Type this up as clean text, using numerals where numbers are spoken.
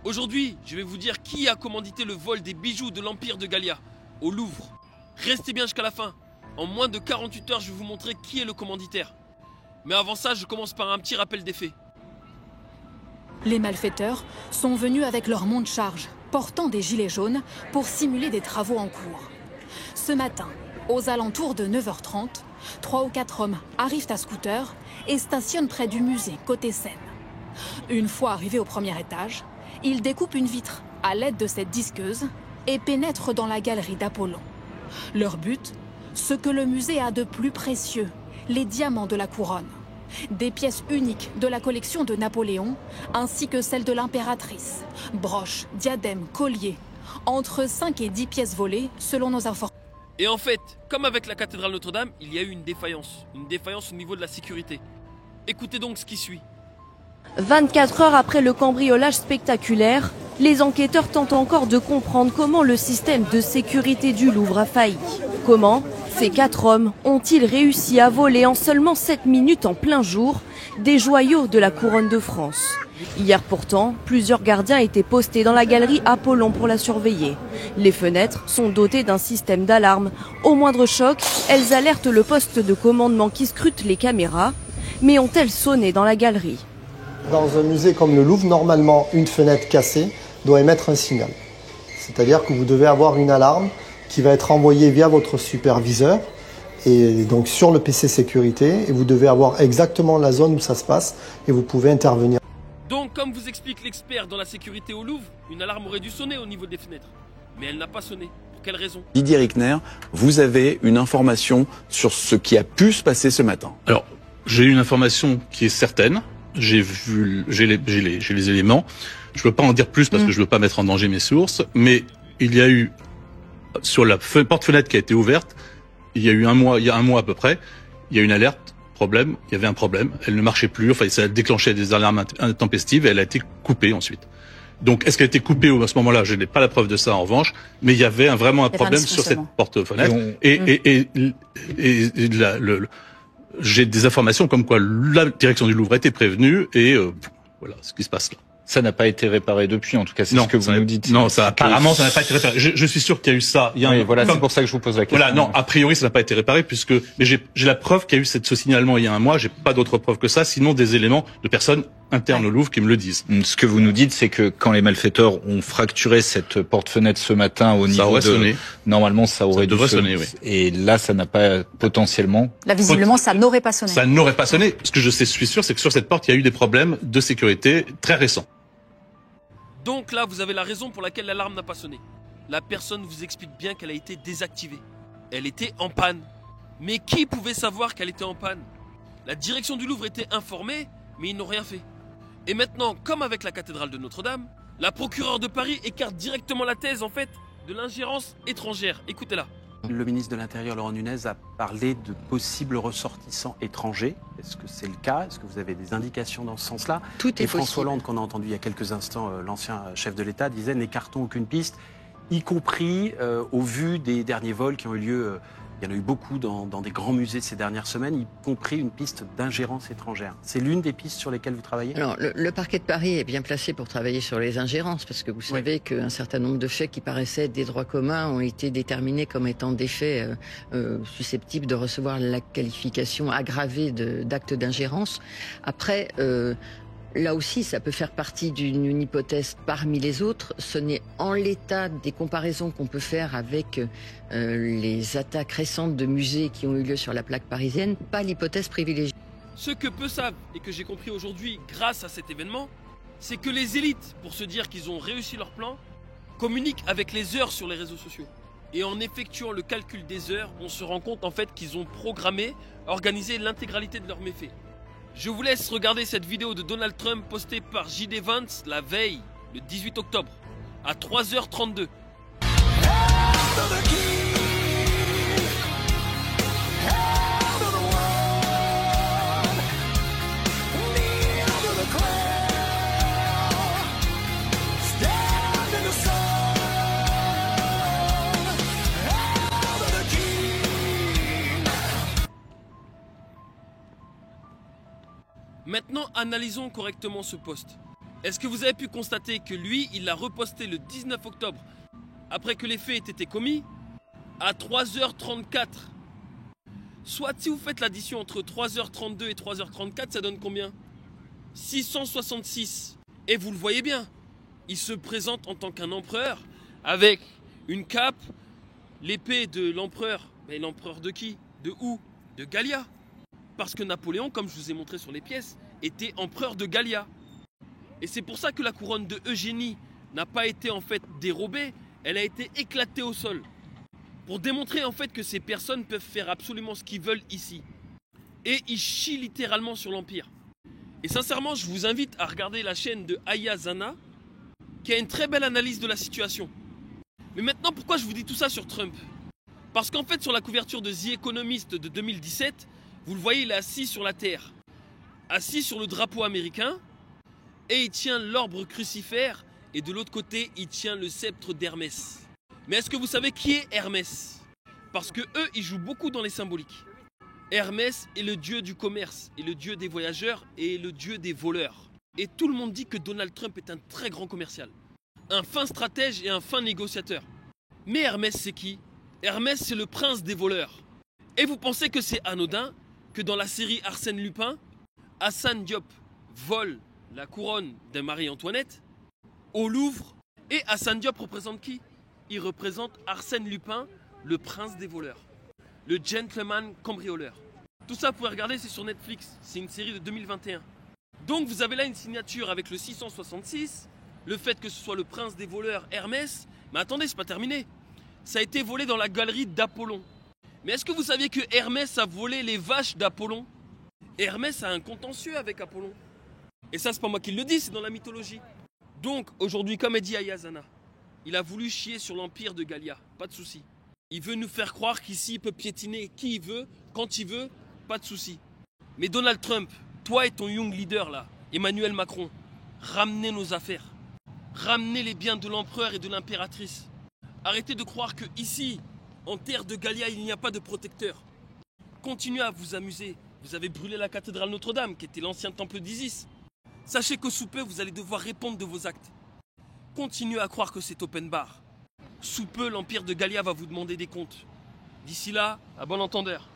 Aujourd'hui, je vais vous dire qui a commandité le vol des bijoux de l'Empire de Gallia, au Louvre. Restez bien jusqu'à la fin. En moins de 48 heures, je vais vous montrer qui est le commanditaire. Mais avant ça, je commence par un petit rappel des faits. Les malfaiteurs sont venus avec leur monte-charge, portant des gilets jaunes, pour simuler des travaux en cours. Ce matin, aux alentours de 9h30, 3 ou 4 hommes arrivent à scooter et stationnent près du musée, côté Seine. Une fois arrivés au premier étage, ils découpent une vitre à l'aide de cette disqueuse et pénètrent dans la galerie d'Apollon. Leur but, ce que le musée a de plus précieux, les diamants de la couronne. Des pièces uniques de la collection de Napoléon, ainsi que celles de l'impératrice. Broches, diadèmes, colliers. Entre 5 et 10 pièces volées, selon nos informations. Et en fait, comme avec la cathédrale Notre-Dame, il y a eu une défaillance au niveau de la sécurité. Écoutez donc ce qui suit. 24 heures après le cambriolage spectaculaire, les enquêteurs tentent encore de comprendre comment le système de sécurité du Louvre a failli. Comment ces 4 hommes ont-ils réussi à voler en seulement 7 minutes en plein jour des joyaux de la couronne de France? Hier pourtant, plusieurs gardiens étaient postés dans la galerie Apollon pour la surveiller. Les fenêtres sont dotées d'un système d'alarme. Au moindre choc, elles alertent le poste de commandement qui scrute les caméras. Mais ont-elles sonné dans la galerie? Dans un musée comme le Louvre, normalement, une fenêtre cassée doit émettre un signal. C'est-à-dire que vous devez avoir une alarme qui va être envoyée via votre superviseur et donc sur le PC sécurité, et vous devez avoir exactement la zone où ça se passe et vous pouvez intervenir. Donc, comme vous explique l'expert dans la sécurité au Louvre, une alarme aurait dû sonner au niveau des fenêtres. Mais elle n'a pas sonné. Pour quelle raison? Didier Rickner, vous avez une information sur ce qui a pu se passer ce matin? Alors, j'ai une information qui est certaine. J'ai les éléments. Je peux pas en dire plus parce que je veux pas mettre en danger mes sources. Mais il y a eu, sur la porte-fenêtre qui a été ouverte, il y a un mois à peu près, il y a une alerte, problème, il y avait un problème, elle ne marchait plus, enfin ça a déclenché des alarmes intempestives et elle a été coupée ensuite. Donc est-ce qu'elle a été coupée à ce moment-là? Je n'ai pas la preuve de ça en revanche, mais il y avait vraiment un problème sur cette porte-fenêtre. J'ai des informations comme quoi la direction du Louvre a été prévenue et voilà ce qui se passe là. Ça n'a pas été réparé depuis, en tout cas, c'est ce que vous nous dites. Non, apparemment, ça n'a pas été réparé. Je suis sûr qu'il y a eu ça. Oui, voilà, c'est pour ça que je vous pose la question. Voilà, non, a priori, ça n'a pas été réparé mais j'ai la preuve qu'il y a eu ce signalement il y a un mois. J'ai pas d'autres preuves que ça, sinon des éléments de personnes internes au Louvre qui me le disent. Ce que vous nous dites, c'est que quand les malfaiteurs ont fracturé cette porte-fenêtre ce matin au niveau de... Normalement, ça aurait dû sonner. Oui. Et là, ça n'a pas potentiellement... Là, visiblement, ça n'aurait pas sonné. Ça n'aurait pas sonné. Ce que je suis sûr, c'est que sur cette porte, il y a eu des problèmes de sécurité très récents. Donc là, vous avez la raison pour laquelle l'alarme n'a pas sonné. La personne vous explique bien qu'elle a été désactivée. Elle était en panne. Mais qui pouvait savoir qu'elle était en panne? La direction du Louvre était informée, mais ils n'ont rien fait. Et maintenant, comme avec la cathédrale de Notre-Dame, la procureure de Paris écarte directement la thèse, en fait, de l'ingérence étrangère. Écoutez-la. Le ministre de l'Intérieur, Laurent Nunez, a parlé de possibles ressortissants étrangers. Est-ce que c'est le cas? Est-ce que vous avez des indications dans ce sens-là? Tout est François possible. Hollande, qu'on a entendu il y a quelques instants, l'ancien chef de l'État, disait « n'écartons aucune piste », y compris au vu des derniers vols qui ont eu lieu. Il y en a eu beaucoup dans des grands musées ces dernières semaines, y compris une piste d'ingérence étrangère. C'est l'une des pistes sur lesquelles vous travaillez? Alors, le parquet de Paris est bien placé pour travailler sur les ingérences, parce que vous savez qu'un certain nombre de faits qui paraissaient des droits communs ont été déterminés comme étant des faits susceptibles de recevoir la qualification aggravée d'actes d'ingérence. Après... là aussi, ça peut faire partie d'une hypothèse parmi les autres. Ce n'est en l'état des comparaisons qu'on peut faire avec les attaques récentes de musées qui ont eu lieu sur la plaque parisienne, pas l'hypothèse privilégiée. Ce que peu savent et que j'ai compris aujourd'hui grâce à cet événement, c'est que les élites, pour se dire qu'ils ont réussi leur plan, communiquent avec les heures sur les réseaux sociaux. Et en effectuant le calcul des heures, on se rend compte en fait qu'ils ont programmé, organisé l'intégralité de leurs méfaits. Je vous laisse regarder cette vidéo de Donald Trump postée par J.D. Vance la veille, le 18 octobre, à 3h32. Maintenant, analysons correctement ce post. Est-ce que vous avez pu constater que lui, il l'a reposté le 19 octobre, après que les faits aient été commis, à 3h34. Soit si vous faites l'addition entre 3h32 et 3h34, ça donne combien? 666. Et vous le voyez bien, il se présente en tant qu'un empereur, avec une cape, l'épée de l'empereur. Mais l'empereur de qui? De où? De Gallia. Parce que Napoléon, comme je vous ai montré sur les pièces, était empereur de Gallia. Et c'est pour ça que la couronne de Eugénie n'a pas été en fait dérobée, elle a été éclatée au sol. Pour démontrer en fait que ces personnes peuvent faire absolument ce qu'ils veulent ici. Et ils chient littéralement sur l'Empire. Et sincèrement, je vous invite à regarder la chaîne de Aya Zana, qui a une très belle analyse de la situation. Mais maintenant, pourquoi je vous dis tout ça sur Trump? Parce qu'en fait, sur la couverture de The Economist de 2017, vous le voyez, il est assis sur la terre, assis sur le drapeau américain, et il tient l'orbre crucifère, et de l'autre côté, il tient le sceptre d'Hermès. Mais est-ce que vous savez qui est Hermès? Parce que eux, ils jouent beaucoup dans les symboliques. Hermès est le dieu du commerce, et le dieu des voyageurs, et le dieu des voleurs. Et tout le monde dit que Donald Trump est un très grand commercial, un fin stratège et un fin négociateur. Mais Hermès, c'est qui? Hermès, c'est le prince des voleurs. Et vous pensez que c'est anodin que dans la série Arsène Lupin, Hassan Diop vole la couronne de Marie-Antoinette au Louvre? Et Hassan Diop représente qui? Il représente Arsène Lupin, le prince des voleurs, le gentleman cambrioleur. Tout ça, vous pouvez regarder, c'est sur Netflix. C'est une série de 2021. Donc vous avez là une signature avec le 666, le fait que ce soit le prince des voleurs Hermès. Mais attendez, c'est pas terminé. Ça a été volé dans la galerie d'Apollon. Mais est-ce que vous saviez que Hermès a volé les vaches d'Apollon? Hermès a un contentieux avec Apollon. Et ça, c'est pas moi qui le dis, c'est dans la mythologie. Donc aujourd'hui, comme a dit Aya Zana, il a voulu chier sur l'empire de Gallia, pas de souci. Il veut nous faire croire qu'ici, il peut piétiner qui il veut, quand il veut, pas de souci. Mais Donald Trump, toi et ton young leader là, Emmanuel Macron, ramenez nos affaires. Ramenez les biens de l'empereur et de l'impératrice. Arrêtez de croire que ici, en terre de Gallia, il n'y a pas de protecteur. Continuez à vous amuser. Vous avez brûlé la cathédrale Notre-Dame, qui était l'ancien temple d'Isis. Sachez que sous peu, vous allez devoir répondre de vos actes. Continuez à croire que c'est open bar. Sous peu, l'empire de Gallia va vous demander des comptes. D'ici là, à bon entendeur.